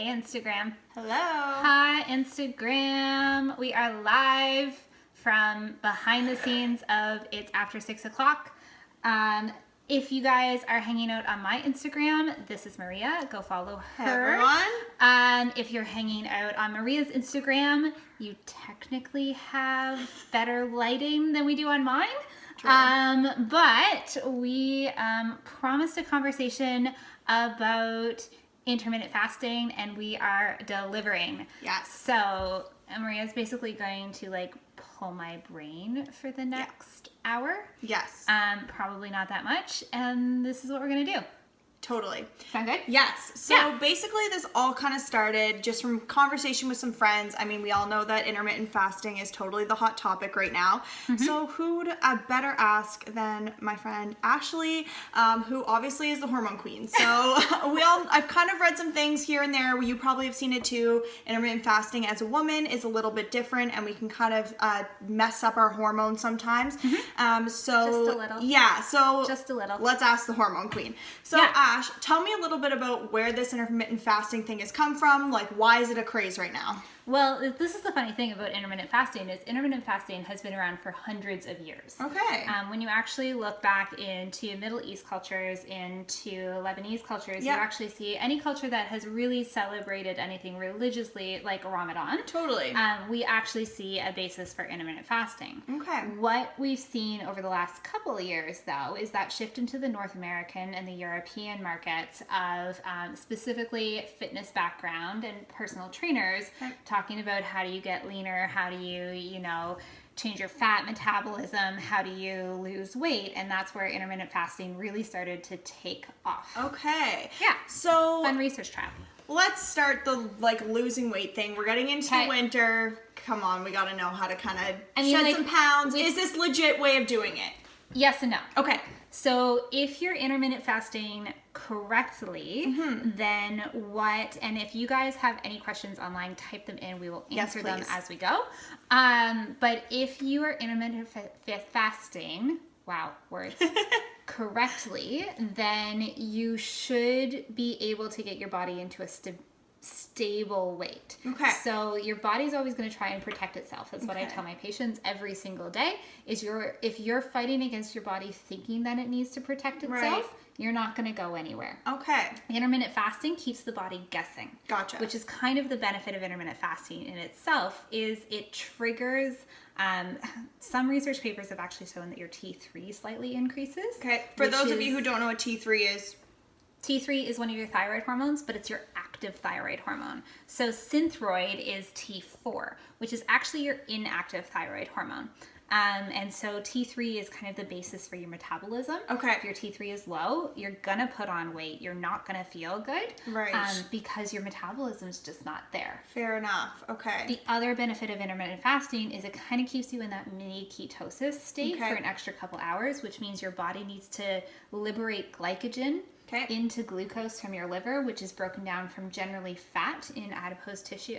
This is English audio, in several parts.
Hey, Instagram. Hello. Hi, Instagram. We are live from behind the scenes of It's After 6 o'clock. If you guys are hanging out on my Instagram, this is Maria. Go follow her. Hey, everyone. If you're hanging out on Maria's Instagram, you technically have better lighting than we do on mine. True. But we promised a conversation about intermittent fasting, and we are delivering. Yes. So Maria's basically going to pull my brain for the next hour. Yes. Probably not that much, and this is what we're gonna do. Totally. Sound good? Yes. So basically this all kind of started just from conversation with some friends. I mean, we all know that intermittent fasting is totally the hot topic right now. Mm-hmm. So who'd better ask than my friend Ashley, who obviously is the hormone queen. So I've kind of read some things here and there. You probably have seen it too. Intermittent fasting as a woman is a little bit different, and we can kind of mess up our hormones sometimes. Mm-hmm. So just a little. Yeah. So just a little. Let's ask the hormone queen. So Ash, tell me a little bit about where this intermittent fasting thing has come from. Why is it a craze right now? Well, this is the funny thing about intermittent fasting is intermittent fasting has been around for hundreds of years. Okay. When you actually look back into Middle East cultures, into Lebanese cultures, you actually see any culture that has really celebrated anything religiously, like Ramadan. Totally. We actually see a basis for intermittent fasting. Okay. What we've seen over the last couple of years, though, is that shift into the North American and the European markets of specifically fitness background and personal trainers talking about how do you get leaner, how do you, change your fat metabolism, how do you lose weight, and that's where intermittent fasting really started to take off. Okay. Yeah. So fun research trial. Let's start the losing weight thing. We're getting into the winter. Come on, we got to know how to kind of shed some pounds. Is this legit way of doing it? Yes and no. Okay. So if you're intermittent fasting correctly, then what, and if you guys have any questions online, type them in. We will answer them as we go. But if you are intermittent fasting, wow, words, correctly, then you should be able to get your body into a stable weight. Okay. So your body's always going to try and protect itself. That's what I tell my patients every single day is if you're fighting against your body thinking that it needs to protect itself, you're not going to go anywhere. Okay. Intermittent fasting keeps the body guessing. Gotcha. Which is kind of the benefit of intermittent fasting in itself is it triggers some research papers have actually shown that your T3 slightly increases. Okay. For those of you who don't know what T3 is, T3 is one of your thyroid hormones, but it's your active thyroid hormone. So Synthroid is T4, which is actually your inactive thyroid hormone. And so T3 is kind of the basis for your metabolism. Okay. If your T3 is low, you're gonna put on weight. You're not gonna feel good. Right. Because your metabolism is just not there. Fair enough. Okay. The other benefit of intermittent fasting is it kind of keeps you in that mini ketosis state for an extra couple hours, which means your body needs to liberate glycogen into glucose from your liver, which is broken down from generally fat in adipose tissue,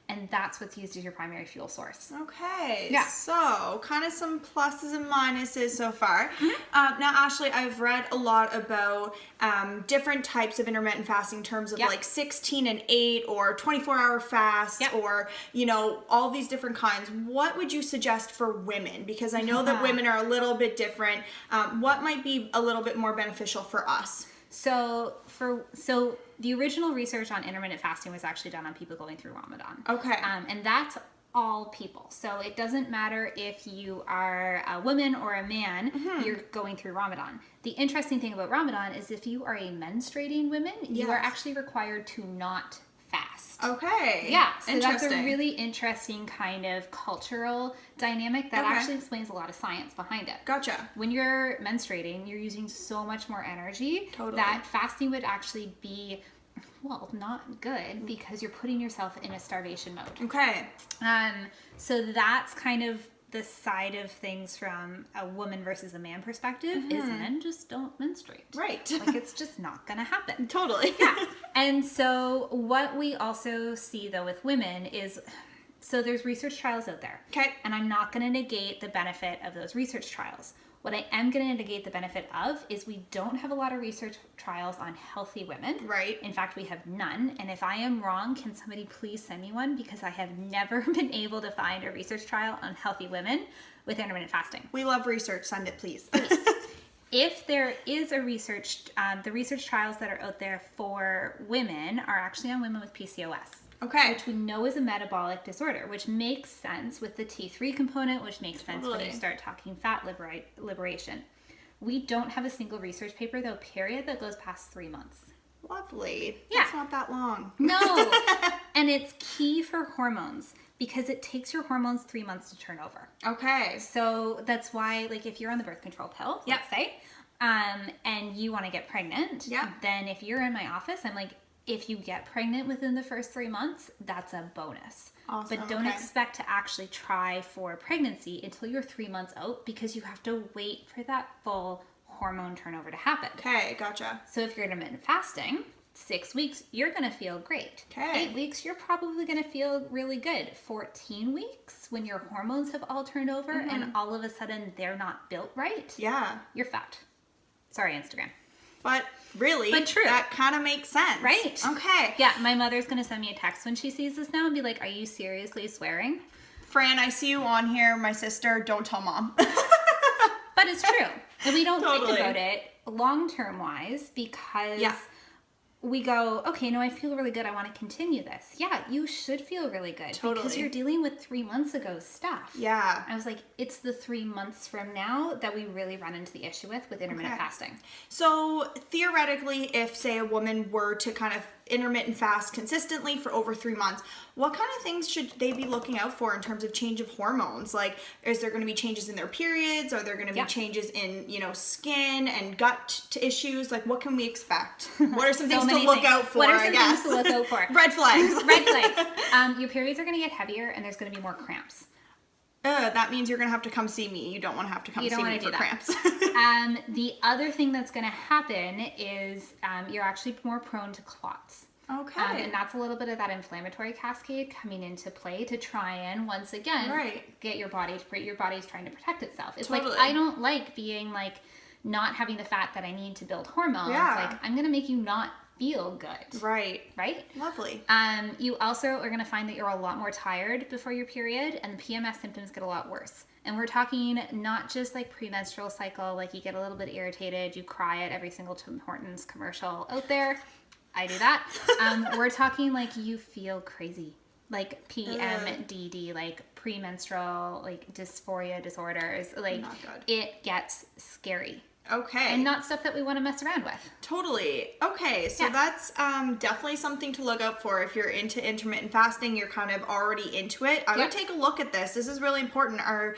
and that's what's used as your primary fuel source. Okay. Yeah. So kind of some pluses and minuses so far. Now, Ashley, I've read a lot about different types of intermittent fasting in terms of 16 and 8 or 24-hour fast or, all these different kinds. What would you suggest for women? Because I know that women are a little bit different. What might be a little bit more beneficial for us? So the original research on intermittent fasting was actually done on people going through Ramadan. Okay. And that's all people. So it doesn't matter if you are a woman or a man, you're going through Ramadan. The interesting thing about Ramadan is if you are a menstruating woman, you are actually required to not fast. Okay. Yeah. So that's a really interesting kind of cultural dynamic that actually explains a lot of science behind it. Gotcha. When you're menstruating, you're using so much more energy that fasting would actually be, not good because you're putting yourself in a starvation mode. Okay. So that's kind of the side of things from a woman versus a man perspective is men just don't menstruate. Right. It's just not going to happen. Totally. Yeah. And so what we also see though with women is, so there's research trials out there. Okay. And I'm not going to negate the benefit of those research trials. What I am going to negate the benefit of is we don't have a lot of research trials on healthy women. Right. In fact, we have none. And if I am wrong, can somebody please send me one? Because I have never been able to find a research trial on healthy women with intermittent fasting. We love research. Send it, please. If there is a research, the research trials that are out there for women are actually on women with PCOS. Okay. Which we know is a metabolic disorder, which makes sense with the T3 component, which makes sense when you start talking fat liberation. We don't have a single research paper, though, period, that goes past 3 months. Lovely. Yeah. That's not that long. No. And it's key for hormones because it takes your hormones 3 months to turn over. Okay. So that's why, like, if you're on the birth control pill, let's say, and you want to get pregnant, then if you're in my office, I'm like, if you get pregnant within the first 3 months, that's a bonus. Awesome. But don't expect to actually try for pregnancy until you're 3 months out because you have to wait for that full hormone turnover to happen. Okay, gotcha. So if you're intermittent fasting, 6 weeks, you're going to feel great. Okay. 8 weeks, you're probably going to feel really good. 14 weeks, when your hormones have all turned over and all of a sudden they're not built right, you're fat. Sorry, Instagram. But really, true. That kind of makes sense. Right. Okay. Yeah, my mother's going to send me a text when she sees this now and be like, are you seriously swearing? Fran, I see you on here. My sister, don't tell mom. But it's true. And we don't Totally. think about it long-term wise because we go, okay, no, I feel really good. I want to continue this. Yeah, you should feel really good. Totally. Because you're dealing with 3 months ago stuff. Yeah. I was like, it's the 3 months from now that we really run into the issue with intermittent fasting. So theoretically, if say a woman were to kind of intermittent fast consistently for over 3 months, what kind of things should they be looking out for in terms of change of hormones? Like, is there going to be changes in their periods? Are there going to be changes in, skin and gut issues? Like, what can we expect? What are some things to look out for, What are some things to look out for? Red flags. Red flags. Your periods are going to get heavier and there's going to be more cramps. That means you're going to have to come see me. You don't want to have to come see me for cramps. The other thing that's going to happen is you're actually more prone to clots. Okay. And that's a little bit of that inflammatory cascade coming into play to try and, once again, get your body to, your body's trying to protect itself. It's like, I don't like being like, not having the fat that I need to build hormones. Like, I'm going to make you not feel good. Right? Lovely. You also are going to find that you're a lot more tired before your period and the PMS symptoms get a lot worse. And we're talking not just like premenstrual cycle, like you get a little bit irritated, you cry at every single Tim Hortons commercial out there. I do that. We're talking like you feel crazy, like PMDD, like premenstrual, like dysphoria disorders. Like it gets scary. Okay. And not stuff that we want to mess around with. Totally. Okay, so that's definitely something to look out for if you're into intermittent fasting, you're kind of already into it. I would take a look at this. This is really important. Our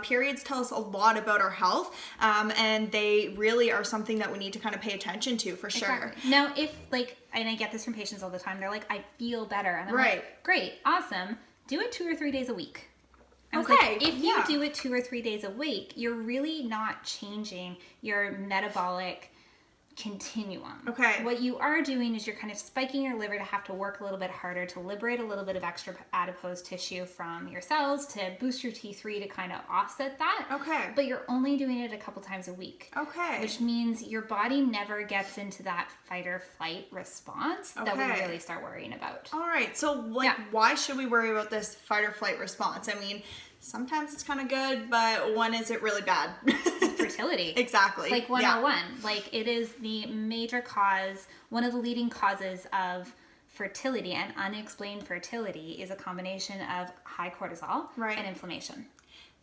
periods tell us a lot about our health, and they really are something that we need to kind of pay attention to for sure. Exactly. Now, if like, and I get this from patients all the time, they're like, I feel better. And I'm like, great, awesome. Do it 2 or 3 days a week. I was like, if you do it 2 or 3 days a week, you're really not changing your metabolic continuum. Okay. What you are doing is you're kind of spiking your liver to have to work a little bit harder to liberate a little bit of extra adipose tissue from your cells to boost your T3 to kind of offset that. Okay. But you're only doing it a couple times a week. Okay. Which means your body never gets into that fight or flight response that we really start worrying about. All right. So like, why should we worry about this fight or flight response? I mean, sometimes it's kind of good, but when is it really bad? Fertility. Exactly. Like 101. Like it is the major cause, one of the leading causes of fertility and unexplained fertility is a combination of high cortisol and inflammation.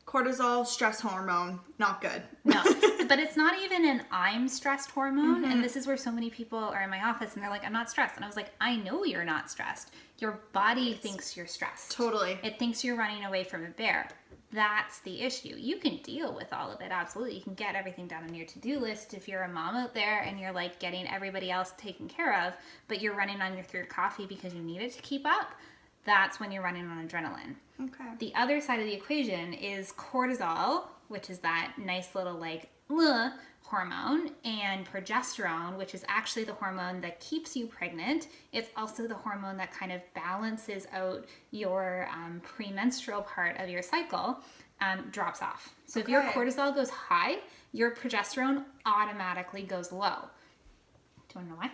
Cortisol, stress hormone, not good. No, but it's not even an I'm stressed hormone. And this is where so many people are in my office and they're like, I'm not stressed. And I was like, I know you're not stressed. Your body thinks you're stressed. Totally. It thinks you're running away from a bear. That's the issue. You can deal with all of it. Absolutely. You can get everything done on your to-do list if you're a mom out there and you're like getting everybody else taken care of, but you're running on your third coffee because you need it to keep up. That's when you're running on adrenaline. Okay. The other side of the equation is cortisol, which is that nice little like hormone, and progesterone, which is actually the hormone that keeps you pregnant. It's also the hormone that kind of balances out your premenstrual part of your cycle. drops off. So if your cortisol goes high, your progesterone automatically goes low. Do you want to know why?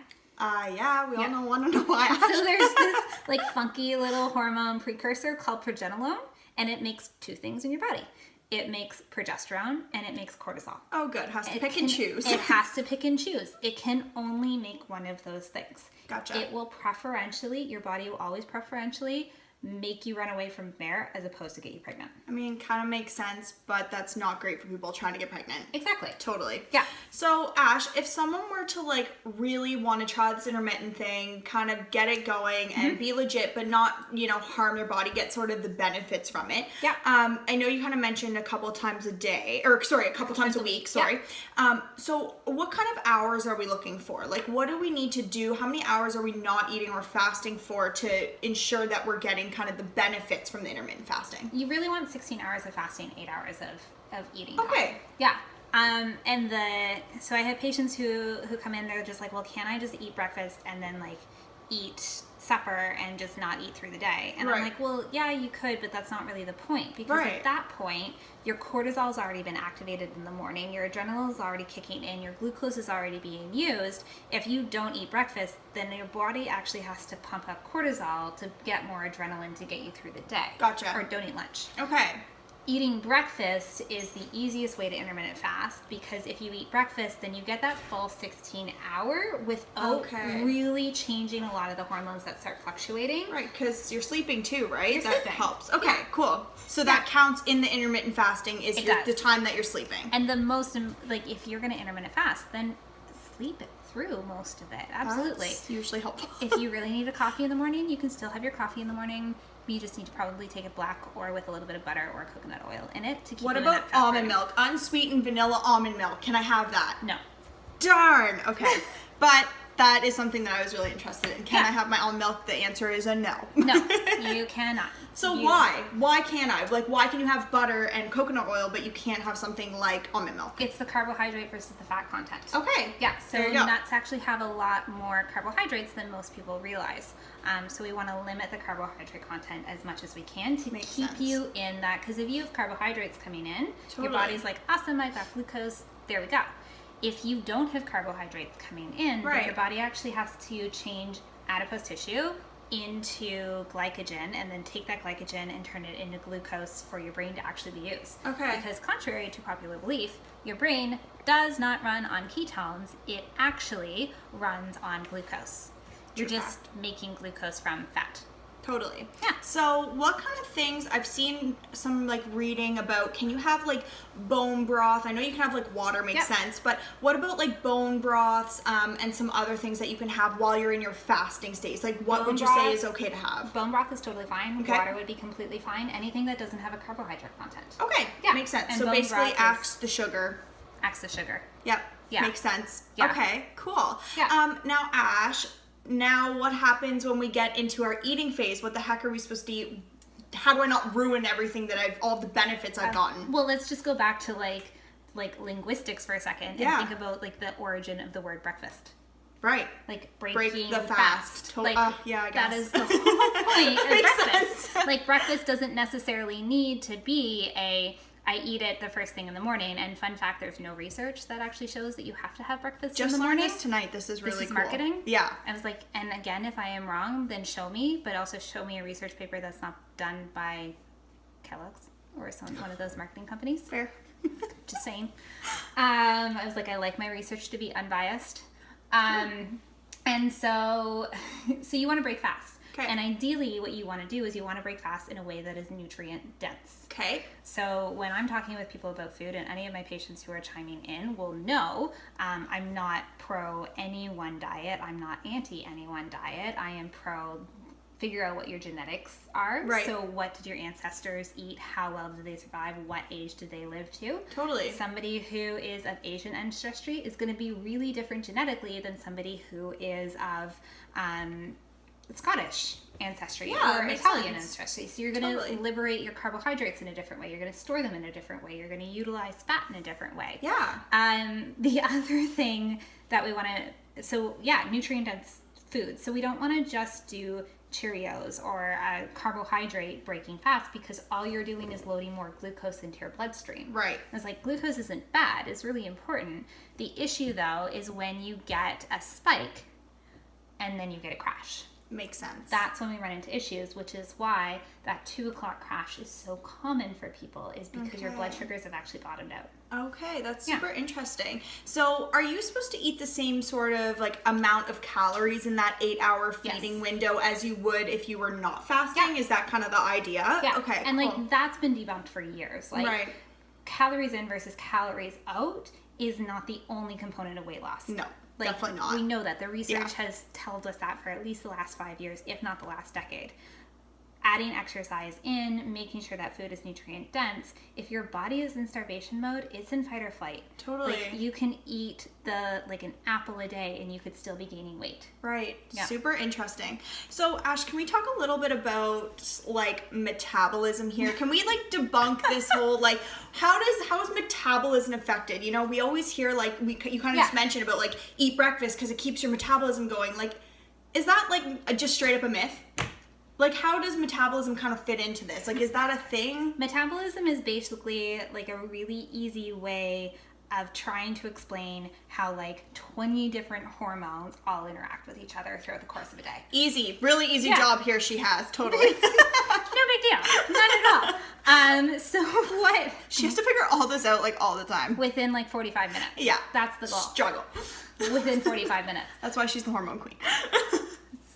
Yeah, we all want to know why. So there's this like funky little hormone precursor called progesterone, and it makes two things in your body. It makes progesterone and it makes cortisol. Oh, good. Has to pick and choose. It has to pick and choose. It can only make one of those things. Gotcha. It will preferentially, your body will always preferentially make you run away from bear as opposed to get you pregnant. I mean, kind of makes sense, but that's not great for people trying to get pregnant. Exactly. Totally. Yeah. So, Ash, if someone were to like really want to try this intermittent thing, kind of get it going and be legit, but not, you know, harm their body, get sort of the benefits from it. Yeah. I know you kind of mentioned a couple times a day, or sorry, a couple times a week, sorry. Yeah. So what kind of hours are we looking for? Like, what do we need to do? How many hours are we not eating or fasting for to ensure that we're getting kind of the benefits from the intermittent fasting? You really want 16 hours of fasting, 8 hours of eating. Okay. Time. Yeah. So I have patients who come in, they're just like, well, can't I just eat breakfast and then like eat supper and just not eat through the day? And I'm like, well, yeah, you could, but that's not really the point, because at that point, your cortisol's already been activated in the morning, your adrenaline is already kicking in, your glucose is already being used. If you don't eat breakfast, then your body actually has to pump up cortisol to get more adrenaline to get you through the day. Gotcha. Or don't eat lunch. Okay. Eating breakfast is the easiest way to intermittent fast, because if you eat breakfast, then you get that full 16-hour without really changing a lot of the hormones that start fluctuating. Right, because you're sleeping too, right? That sleeping. Helps. Okay, cool. So that counts in the intermittent fasting is the time that you're sleeping. And the most, like, if you're going to intermittent fast, then sleep it through most of it. Absolutely. That's usually helpful. If you really need a coffee in the morning, you can still have your coffee in the morning. You just need to probably take it black or with a little bit of butter or coconut oil in it to keep What you about in that fat almond burning. milk? Unsweetened vanilla almond milk. Can I have that? No. Darn. Okay. But that is something that I was really interested in. Can I have my almond milk? The answer is a no. No, you cannot. So why? Why can't I? Like, why can you have butter and coconut oil, but you can't have something like almond milk? It's the carbohydrate versus the fat content. Okay. Yeah, so nuts actually have a lot more carbohydrates than most people realize. So we want to limit the carbohydrate content as much as we can to keep you in that. Because if you have carbohydrates coming in, your body's like, awesome, I've got glucose, there we go. If you don't have carbohydrates coming in, then your body actually has to change adipose tissue into glycogen and then take that glycogen and turn it into glucose for your brain to actually be used. Okay. Because contrary to popular belief, your brain does not run on ketones. It actually runs on glucose. You're just making glucose from fat. Totally. Yeah. So what kind of things, I've seen some like reading about, can you have like bone broth? I know you can have like water, makes sense, but what about like bone broths and some other things that you can have while you're in your fasting states? Like what would you say is okay to have? Bone broth is totally fine. Okay. Water would be completely fine. Anything that doesn't have a carbohydrate content. Okay. Yeah. Makes sense. And so basically acts the sugar. Acts the sugar. Yep. Yeah. Makes sense. Yeah. Okay, cool. Yeah. Now Ash, what happens when we get into our eating phase? What the heck are we supposed to eat? How do I not ruin everything that all the benefits I've gotten? Well, let's just go back to like linguistics for a second and think about like the origin of the word breakfast. Right. Like breaking the fast. Like, I guess. That is the whole point of breakfast. Sense. Like breakfast doesn't necessarily need to be I eat it the first thing in the morning. And fun fact, there's no research that actually shows that you have to have breakfast in the morning. Just learned this tonight. This is really cool. Marketing. Yeah. I was like, and again, if I am wrong, then show me, but also show me a research paper that's not done by Kellogg's or one of those marketing companies. Fair. Just saying. I was like, I like my research to be unbiased. And so you want to break fast. Okay. And ideally what you want to do is you want to break fast in a way that is nutrient dense. Okay. So when I'm talking with people about food, and any of my patients who are chiming in will know, I'm not pro any one diet. I'm not anti any one diet. I am pro figure out what your genetics are. Right. So what did your ancestors eat? How well did they survive? What age did they live to? Totally. Somebody who is of Asian ancestry is going to be really different genetically than somebody who is of Scottish ancestry or Italian ancestry. So you're going to liberate your carbohydrates in a different way. You're going to store them in a different way. You're going to utilize fat in a different way. Yeah. The other thing that we want to, nutrient dense foods. So we don't want to just do Cheerios or a carbohydrate breaking fast, because all you're doing is loading more glucose into your bloodstream. Right. It's like glucose isn't bad, it's really important. The issue though is when you get a spike and then you get a crash. Makes sense. That's when we run into issues, which is why that 2 o'clock crash is so common for people, is because your blood sugars have actually bottomed out. Okay, that's super interesting. So are you supposed to eat the same sort of like amount of calories in that 8-hour feeding window as you would if you were not fasting? Is that kind of the idea? Yeah. Okay, and like that's been debunked for years. Like calories in versus calories out is not the only component of weight loss. No. Like, definitely not. We know that. The research has told us that for at least the last 5 years, if not the last decade. Adding exercise in, making sure that food is nutrient dense. If your body is in starvation mode, it's in fight or flight. Totally. Like, you can eat an apple a day and you could still be gaining weight. Right. Yeah. Super interesting. So Ash, can we talk a little bit about like metabolism here? Can we like debunk this whole like how is metabolism affected? You know, we always hear like you kind of just mentioned about like eat breakfast because it keeps your metabolism going. Like, is that like just straight up a myth? Like, how does metabolism kind of fit into this? Like, is that a thing? Metabolism is basically like a really easy way of trying to explain how like 20 different hormones all interact with each other throughout the course of a day. Easy. Really easy job here she has. Totally. No big deal. Not at all. So what? She has to figure all this out like all the time. Within like 45 minutes. Yeah. That's the goal. Struggle. Within 45 minutes. That's why she's the hormone queen.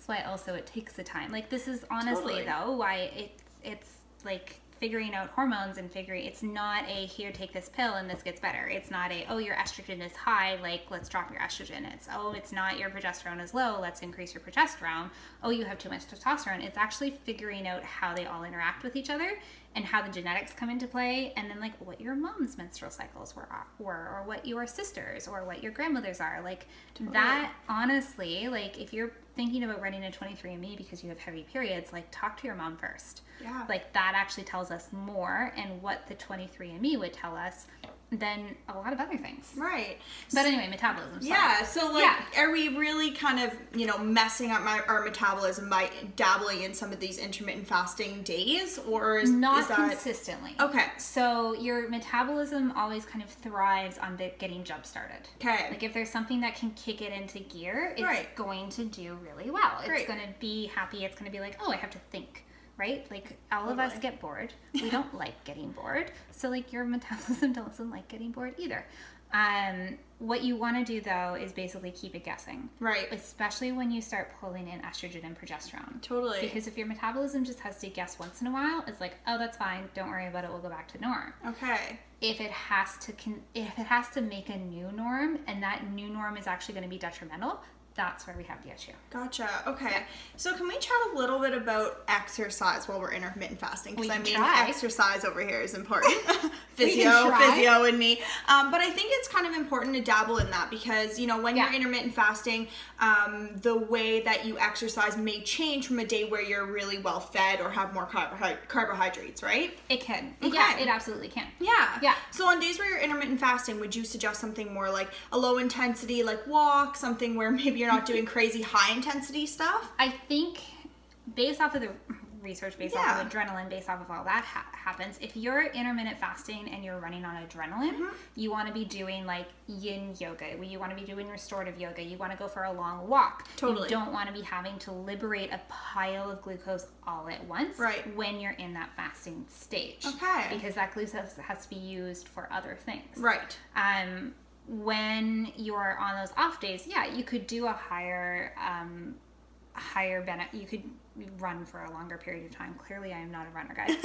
Why also it takes the time. Like, this is honestly though why it's like figuring out hormones and figuring, it's not a here, take this pill and this gets better. It's not a, oh, your estrogen is high, like let's drop your estrogen. It's, oh, it's not, your progesterone is low, let's increase your progesterone. Oh, you have too much testosterone. It's actually figuring out how they all interact with each other and how the genetics come into play, and then like what your mom's menstrual cycles were or what your sisters or what your grandmothers are. Like that, honestly, like if you're thinking about running a 23andMe because you have heavy periods, like talk to your mom first. Yeah. Like that actually tells us more, and what the 23andMe would tell us, than a lot of other things. Right. But anyway, metabolism. Sorry. Yeah. So like, are we really kind of, you know, messing up our metabolism by dabbling in some of these intermittent fasting days, or is not that consistently? Okay. So your metabolism always kind of thrives on getting jump started. Okay. Like if there's something that can kick it into gear, it's going to do really well. It's going to be happy. It's going to be like, oh, I have to think. Right? Like all of us get bored. We don't like getting bored. So like your metabolism doesn't like getting bored either. What you want to do though is basically keep it guessing. Right. Especially when you start pulling in estrogen and progesterone. Totally. Because if your metabolism just has to guess once in a while, it's like, oh, that's fine. Don't worry about it. We'll go back to norm. Okay. If it has to make a new norm, and that new norm is actually going to be detrimental, that's where we have the issue. Gotcha. Okay. So can we chat a little bit about exercise while we're intermittent fasting? Because I mean, exercise over here is important. physio and me. But I think it's kind of important to dabble in that because, you know, when you're intermittent fasting, the way that you exercise may change from a day where you're really well fed or have more carbohydrates, right? It can. Okay. Yeah, it absolutely can. Yeah. Yeah. So on days where you're intermittent fasting, would you suggest something more like a low intensity, like walk, something where maybe you're not doing crazy high intensity stuff? I think based off of the research, based off of adrenaline, based off of all that happens, if you're intermittent fasting and you're running on adrenaline, you want to be doing like yin yoga, you want to be doing restorative yoga, you want to go for a long walk. Totally. You don't want to be having to liberate a pile of glucose all at once when you're in that fasting stage. Okay. Because that glucose has to be used for other things. Right. When you're on those off days, you could do a higher benefit. You could run for a longer period of time. Clearly, I am not a runner, guys.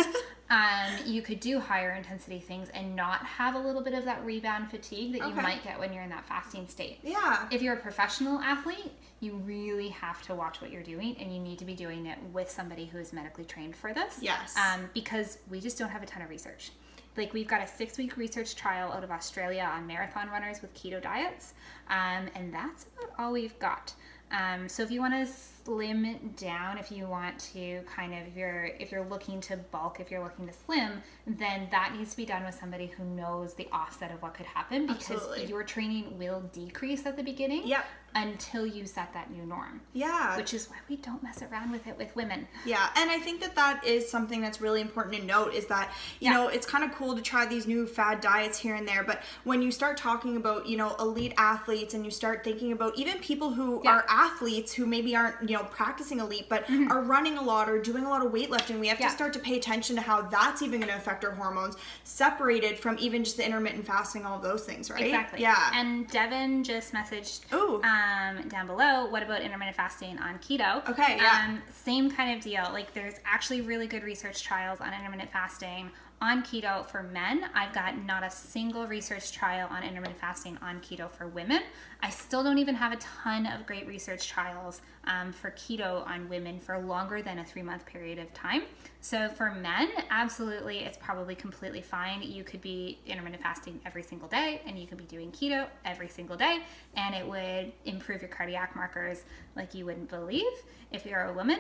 You could do higher intensity things and not have a little bit of that rebound fatigue that you might get when you're in that fasting state. Yeah. If you're a professional athlete, you really have to watch what you're doing, and you need to be doing it with somebody who is medically trained for this. Yes. Because we just don't have a ton of research. Like, we've got a 6-week research trial out of Australia on marathon runners with keto diets, and that's about all we've got. So if you want to slim down, if you want to kind of, if you're looking to bulk, if you're looking to slim, then that needs to be done with somebody who knows the offset of what could happen, because your training will decrease at the beginning. Yep. until you set that new norm. Yeah. Which is why we don't mess around with it with women. Yeah, and I think that is something that's really important to note, is that, you know, it's kind of cool to try these new fad diets here and there, but when you start talking about, you know, elite athletes, and you start thinking about even people who are athletes who maybe aren't, you know, practicing elite, but are running a lot or doing a lot of weightlifting, we have to start to pay attention to how that's even going to affect our hormones, separated from even just the intermittent fasting, all of those things, right? Exactly. Yeah. And Devin just messaged down below, what about intermittent fasting on keto? Okay, yeah. Same kind of deal. Like, there's actually really good research trials on intermittent fasting on keto for men. I've got not a single research trial on intermittent fasting on keto for women. I still don't even have a ton of great research trials for keto on women for longer than a 3-month period of time. So for men, absolutely, it's probably completely fine. You could be intermittent fasting every single day, and you could be doing keto every single day, and it would improve your cardiac markers like you wouldn't believe. If you're a woman,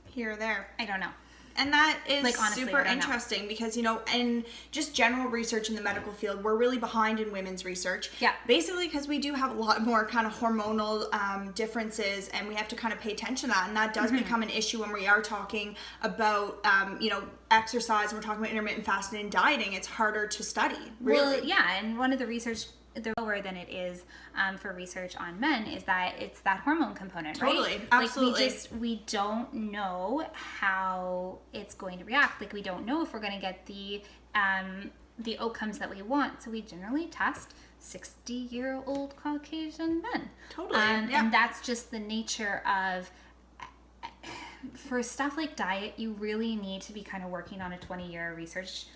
here or there, I don't know. And that is like, honestly, super interesting because, you know, in just general research in the medical field, we're really behind in women's research. Yeah. Basically because we do have a lot more kind of hormonal differences, and we have to kind of pay attention to that. And that does become an issue when we are talking about, you know, exercise, and we're talking about intermittent fasting and dieting. It's harder to study, really. Well, yeah, and one of the research, the lower than it is for research on men, is that it's that hormone component, right? Totally, absolutely. Like, we don't know how it's going to react. Like, we don't know if we're going to get the outcomes that we want. So we generally test 60-year-old Caucasian men. Totally, and that's just the nature of. For stuff like diet, you really need to be kind of working on a 20-year research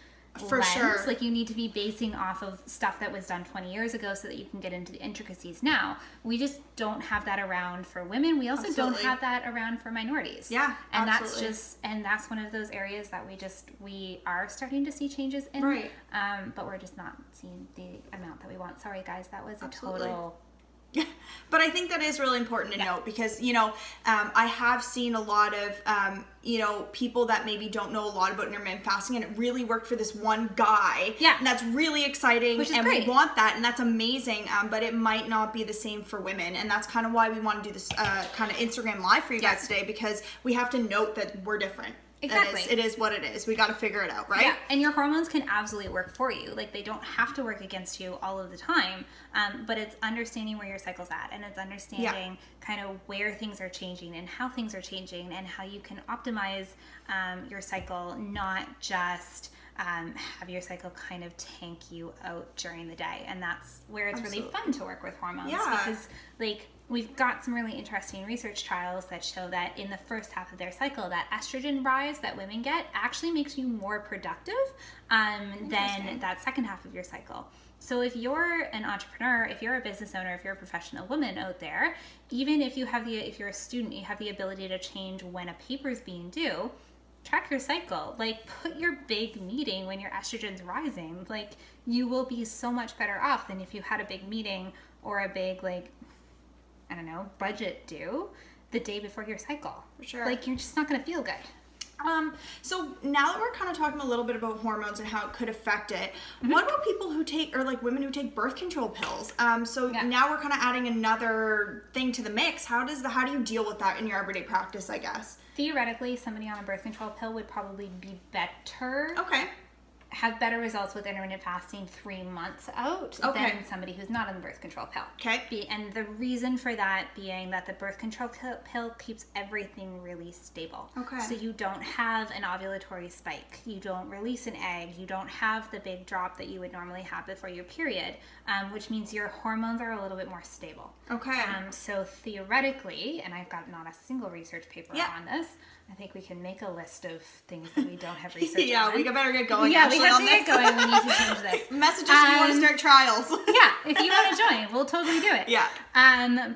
for lens. sure. Like, you need to be basing off of stuff that was done 20 years ago so that you can get into the intricacies now. We just don't have that around for women. We also don't have that around for minorities. Yeah, and absolutely. that's one of those areas that we are starting to see changes in. Right. But we're just not seeing the amount that we want. Sorry guys, that was a Absolutely. total. Yeah, but I think that is really important to note because, you know, I have seen a lot of, you know, people that maybe don't know a lot about intermittent fasting, and it really worked for this one guy. Yeah. And that's really exciting. Which is and great. We want that, and that's amazing, but it might not be the same for women. And that's kind of why we want to do this kind of Instagram Live for you guys today, because we have to note that we're different. Exactly. It is what it is. We got to figure it out, right? Yeah, and your hormones can absolutely work for you. Like, they don't have to work against you all of the time, but it's understanding where your cycle's at, and it's understanding kind of where things are changing and how things are changing, and how you can optimize your cycle, not just have your cycle kind of tank you out during the day. And that's where it's really fun to work with hormones, because, like, we've got some really interesting research trials that show that in the first half of their cycle, that estrogen rise that women get actually makes you more productive than that second half of your cycle. So if you're an entrepreneur, if you're a business owner, if you're a professional woman out there, even if you're a student, you have the ability to change when a paper is being due. Track your cycle. Like, put your big meeting when your estrogen's rising. Like, you will be so much better off than if you had a big meeting or a big, like, I don't know, budget due the day before your cycle. For sure. Like, you're just not going to feel good. So now that we're kind of talking a little bit about hormones and how it could affect it, what about people who take, or like women who take birth control pills? Now we're kind of adding another thing to the mix. How do you deal with that in your everyday practice, I guess? Theoretically, somebody on a birth control pill would probably be better. Okay. Have better results with intermittent fasting 3 months out than somebody who's not on the birth control pill. Okay. And the reason for that being that the birth control pill keeps everything really stable. Okay. So you don't have an ovulatory spike. You don't release an egg. You don't have the big drop that you would normally have before your period, which means your hormones are a little bit more stable. Okay. So theoretically, and I've got not a single research paper on this, I think we can make a list of things that we don't have research on. We better get going. Yeah, we have to get going. We need to change this. Message us if you want to start trials. Yeah, if you want to join, we'll totally do it. Yeah.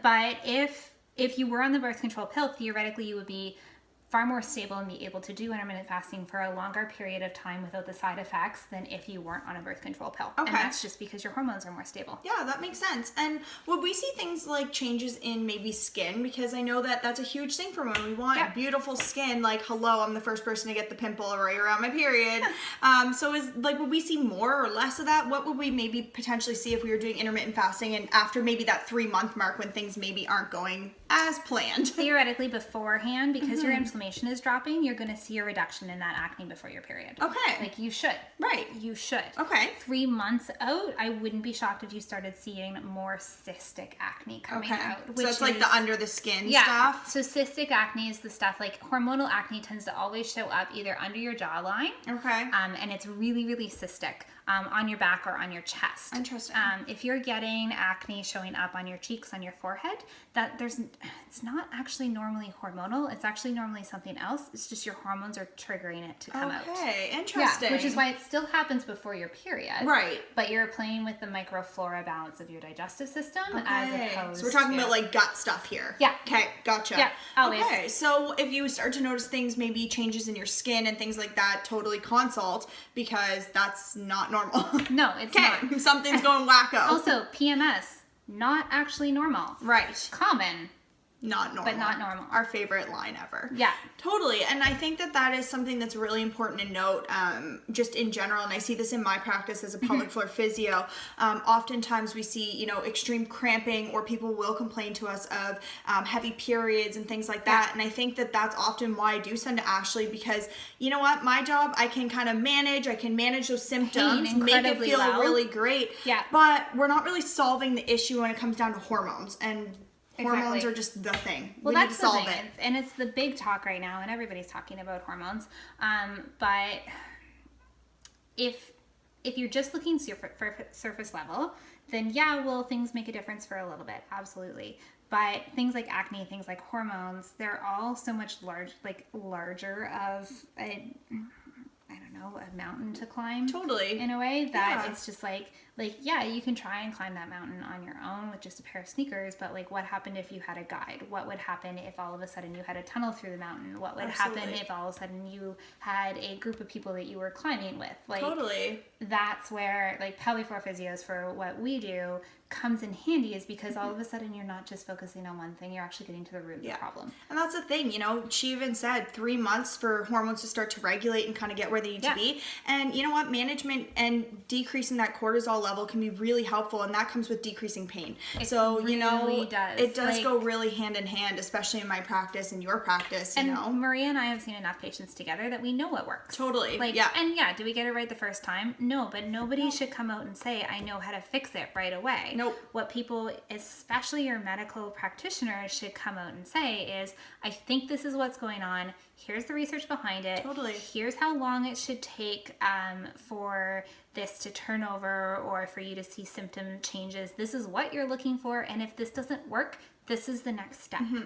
But if you were on the birth control pill, theoretically you would be far more stable and be able to do intermittent fasting for a longer period of time without the side effects than if you weren't on a birth control pill. Okay. And that's just because your hormones are more stable. Yeah, that makes sense. And would we see things like changes in maybe skin? Because I know that that's a huge thing for women. We want beautiful skin. Like, hello, I'm the first person to get the pimple right around my period. So would we see more or less of that? What would we maybe potentially see if we were doing intermittent fasting and after maybe that 3-month mark when things maybe aren't going as planned? Theoretically beforehand, because your inflammation is dropping, you're going to see a reduction in that acne before your period. Okay. Like you should. Right. You should. Okay. 3 months out, I wouldn't be shocked if you started seeing more cystic acne coming out. So that's like the under the skin stuff? So cystic acne is the stuff, like hormonal acne tends to always show up either under your jawline. Okay. And it's really, really cystic. On your back or on your chest. Interesting. If you're getting acne showing up on your cheeks, on your forehead, it's not actually normally hormonal. It's actually normally something else. It's just your hormones are triggering it to come out. Okay, interesting. Yeah, which is why it still happens before your period. Right. But you're playing with the microflora balance of your digestive system as opposed So we're talking about like gut stuff here. Yeah. Okay, gotcha. Yeah, always. Okay, so if you start to notice things, maybe changes in your skin and things like that, totally consult because that's not normal. No, it's not. Okay, something's going wacko. Also, PMS, not actually normal. Right. Common. Not normal. But not normal. Our favorite line ever. Yeah. Totally. And I think that is something that's really important to note just in general. And I see this in my practice as a pelvic floor physio. Oftentimes we see, extreme cramping or people will complain to us of heavy periods and things like that. And I think that that's often why I do send to Ashley because you know what? My job, I can kind of manage. I can manage those symptoms, make it feel really great. Yeah. But we're not really solving the issue when it comes down to hormones. And hormones are just the thing. Well, we need to that's solve the thing. And it's the big talk right now, and everybody's talking about hormones. But if you're just looking surface level, then things make a difference for a little bit, absolutely. But things like acne, things like hormones, they're all so much larger of a mountain to climb. Totally. In a way that it's just you can try and climb that mountain on your own with just a pair of sneakers, but what happened if you had a guide? What would happen if all of a sudden you had a tunnel through the mountain? What would happen if all of a sudden you had a group of people that you were climbing with? Totally. That's where pelvic floor physios for what we do comes in handy is because all of a sudden you're not just focusing on one thing, you're actually getting to the root of the problem. And that's the thing, she even said 3 months for hormones to start to regulate and kind of get where they need to be. And you know what, management and decreasing that cortisol level can be really helpful, and that comes with decreasing pain. It does go really hand in hand, especially in my practice and your practice, and Maria and I have seen enough patients together that we know what works. Totally. And do we get it right the first time? No, but nobody should come out and say, I know how to fix it right away. Nope. What people, especially your medical practitioners, should come out and say is, I think this is what's going on. Here's the research behind it. Totally. Here's how long it should take for this to turn over or for you to see symptom changes. This is what you're looking for. And if this doesn't work, this is the next step. Mm-hmm.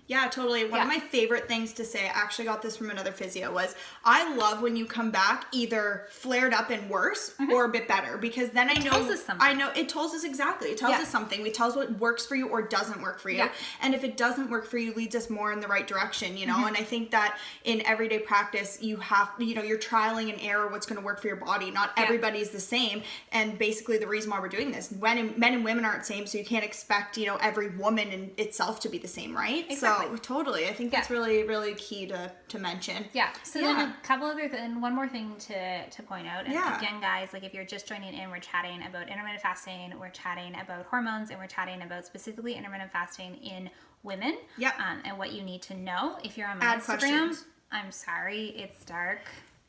Yeah, totally. One of my favorite things to say, I actually got this from another physio, was I love when you come back either flared up and worse or a bit better, because then it tells us something. I know it tells us exactly. It tells us something. It tells what works for you or doesn't work for you. Yeah. And if it doesn't work for you, leads us more in the right direction, And I think that in everyday practice, you have, you're trialing and error what's going to work for your body. Not everybody's the same. And basically the reason why we're doing this, men and women aren't the same, so you can't expect, every woman in itself to be the same, right? Exactly. So totally. I think that's really, really key to mention. Yeah. So then a couple other one more thing to point out. And again, guys, if you're just joining in, we're chatting about intermittent fasting, we're chatting about hormones, and we're chatting about specifically intermittent fasting in women. Yep. And what you need to know. If you're on my Instagram, questions. I'm sorry, it's dark.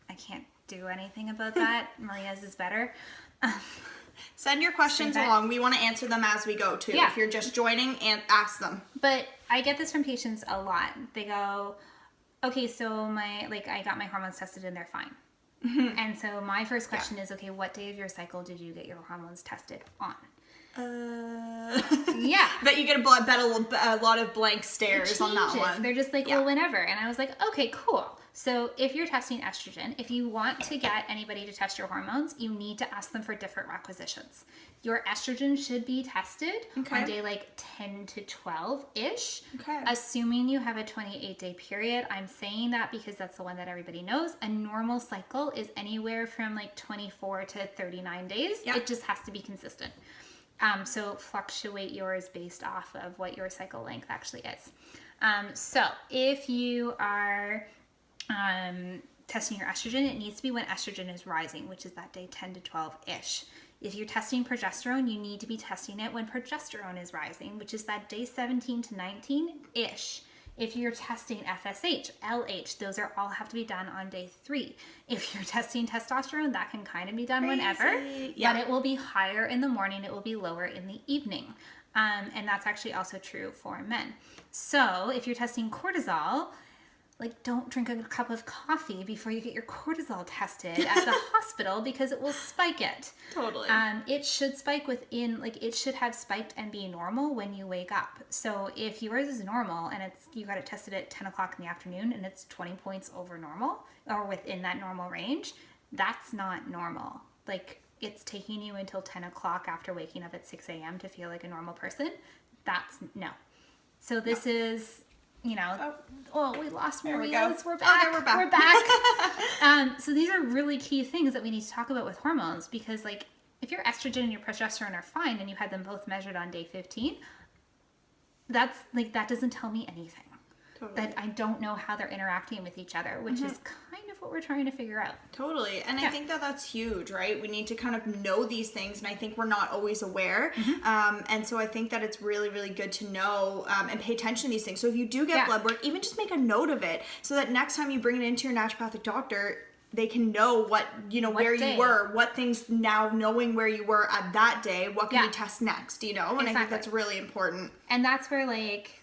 I can't do anything about that. Maria's is better. Send your questions along. We want to answer them as we go, too. Yeah. If you're just joining, and ask them. But I get this from patients a lot. They go, okay, so I got my hormones tested and they're fine. Mm-hmm. And so my first question is, okay, what day of your cycle did you get your hormones tested on? Yeah. Bet you get a lot of blank stares on that one. They're just like, well, whenever. And I was like, okay, cool. So if you're testing estrogen, if you want to get anybody to test your hormones, you need to ask them for different requisitions. Your estrogen should be tested on day like 10 to 12-ish, assuming you have a 28-day period. I'm saying that because that's the one that everybody knows. A normal cycle is anywhere from like 24 to 39 days. Yep. It just has to be consistent. So fluctuate yours based off of what your cycle length actually is. So if you are testing your estrogen, it needs to be when estrogen is rising, which is that day 10 to 12-ish. If you're testing progesterone, you need to be testing it when progesterone is rising, which is that day 17 to 19-ish. If you're testing FSH, LH, those all have to be done on day 3. If you're testing testosterone, that can kind of be done whenever, but it will be higher in the morning, it will be lower in the evening. And that's actually also true for men. So if you're testing cortisol, like, don't drink a cup of coffee before you get your cortisol tested at the hospital because it will spike it. Totally. It should spike it should have spiked and be normal when you wake up. So if yours is normal and you got it tested at 10 o'clock in the afternoon and it's 20 points over normal or within that normal range, that's not normal. Like, it's taking you until 10 o'clock after waking up at 6 a.m. to feel like a normal person. No. So this is... we lost Maria. We're back. Okay, we're back. We're back. So these are really key things that we need to talk about with hormones because, like, if your estrogen and your progesterone are fine and you had them both measured on day 15, that doesn't tell me anything. Totally. That I don't know how they're interacting with each other, which is kind of what we're trying to figure out. Totally. And I think that's huge, right? We need to kind of know these things, and I think we're not always aware. And so I think that it's really, really good to know and pay attention to these things. So if you do get blood work, even just make a note of it so that next time you bring it into your naturopathic doctor, they can know where you were, what things now knowing where you were at that day, what can we test next, And I think that's really important. And that's where like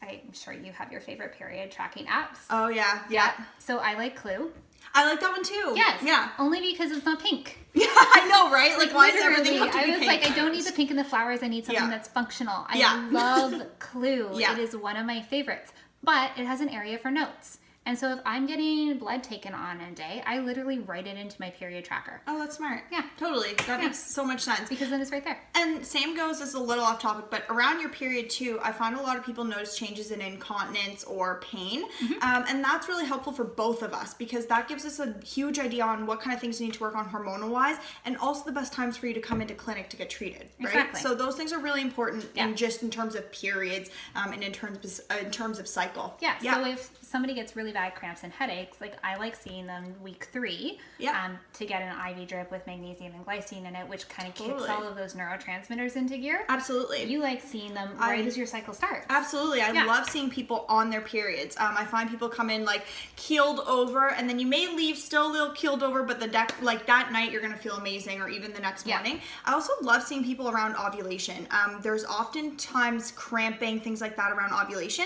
I'm sure you have your favorite period tracking apps. Oh yeah. So I like Clue. I like that one too. Yes. Yeah. Only because it's not pink. Yeah, I know, right? Like why does everything have to be pink? I was like, I don't need the pink in the flowers. I need something that's functional. I love Clue. It is one of my favorites. But it has an area for notes. And so if I'm getting blood taken on a day, I literally write it into my period tracker. Oh, that's smart. Yeah. Totally. That makes so much sense. Because then it's right there. And same goes, this is a little off topic, but around your period too, I find a lot of people notice changes in incontinence or pain. And that's really helpful for both of us because that gives us a huge idea on what kind of things you need to work on hormonal wise and also the best times for you to come into clinic to get treated, right? Exactly. So those things are really important in terms of periods and in terms of cycle. Yeah. So if somebody gets really bad cramps and headaches, like I like seeing them week 3 to get an IV drip with magnesium and glycine in it, which kind of kicks all of those neurotransmitters into gear. Absolutely. You like seeing them right as your cycle starts. Absolutely. I love seeing people on their periods. I find people come in like keeled over and then you may leave still a little keeled over, but that night you're going to feel amazing or even the next morning. I also love seeing people around ovulation. There's oftentimes cramping, things like that around ovulation.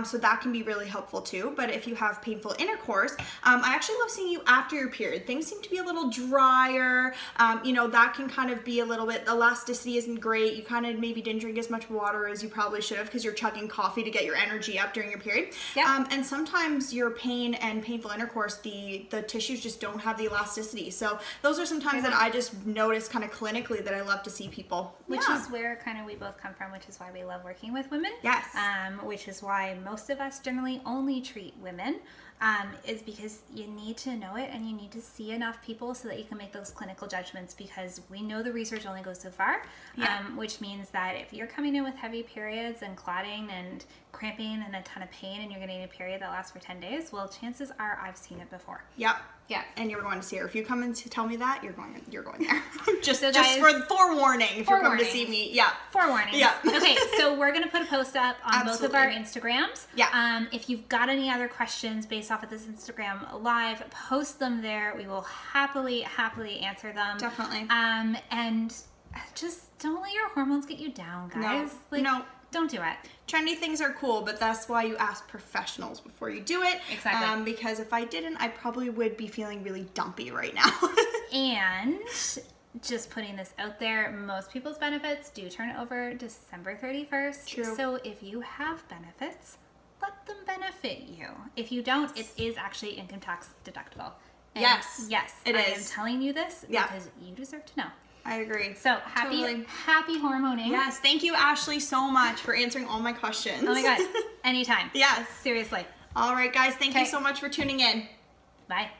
So that can be really helpful too. But if you have painful intercourse, I actually love seeing you after your period. Things seem to be a little drier. That can kind of be a little bit, elasticity isn't great. You kind of maybe didn't drink as much water as you probably should have because you're chugging coffee to get your energy up during your period. And sometimes your pain and painful intercourse, the tissues just don't have the elasticity. So those are some times that I just notice kind of clinically that I love to see people. Which is where kind of we both come from, which is why we love working with women. Yes. Which is why most of us generally only treat women. Is because you need to know it and you need to see enough people so that you can make those clinical judgments because we know the research only goes so far, which means that if you're coming in with heavy periods and clotting and cramping and a ton of pain and you're getting a period that lasts for 10 days, well, chances are I've seen it before. Yeah. And you're going to see her. If you come in to tell me that, you're going there. just for forewarning if you're coming to see me. Yeah. Forewarning. Yeah. Okay, so we're going to put a post up on both of our Instagrams. Yeah. If you've got any other questions based off of this Instagram live, post them there. We will happily answer them. Definitely. And just don't let your hormones get you down, guys. No. Don't do it. Trendy things are cool, but that's why you ask professionals before you do it. Exactly. Because if I didn't, I probably would be feeling really dumpy right now. And just putting this out there, most people's benefits do turn over December 31st. True. So if you have benefits, let them benefit you. If you don't, it is actually income tax deductible. And yes, it is. I am is. telling you this because you deserve to know. I agree. So happy hormoning. Yes, thank you, Ashley, so much for answering all my questions. Oh my God, anytime. Yes. Seriously. All right, guys, thank you so much for tuning in. Bye.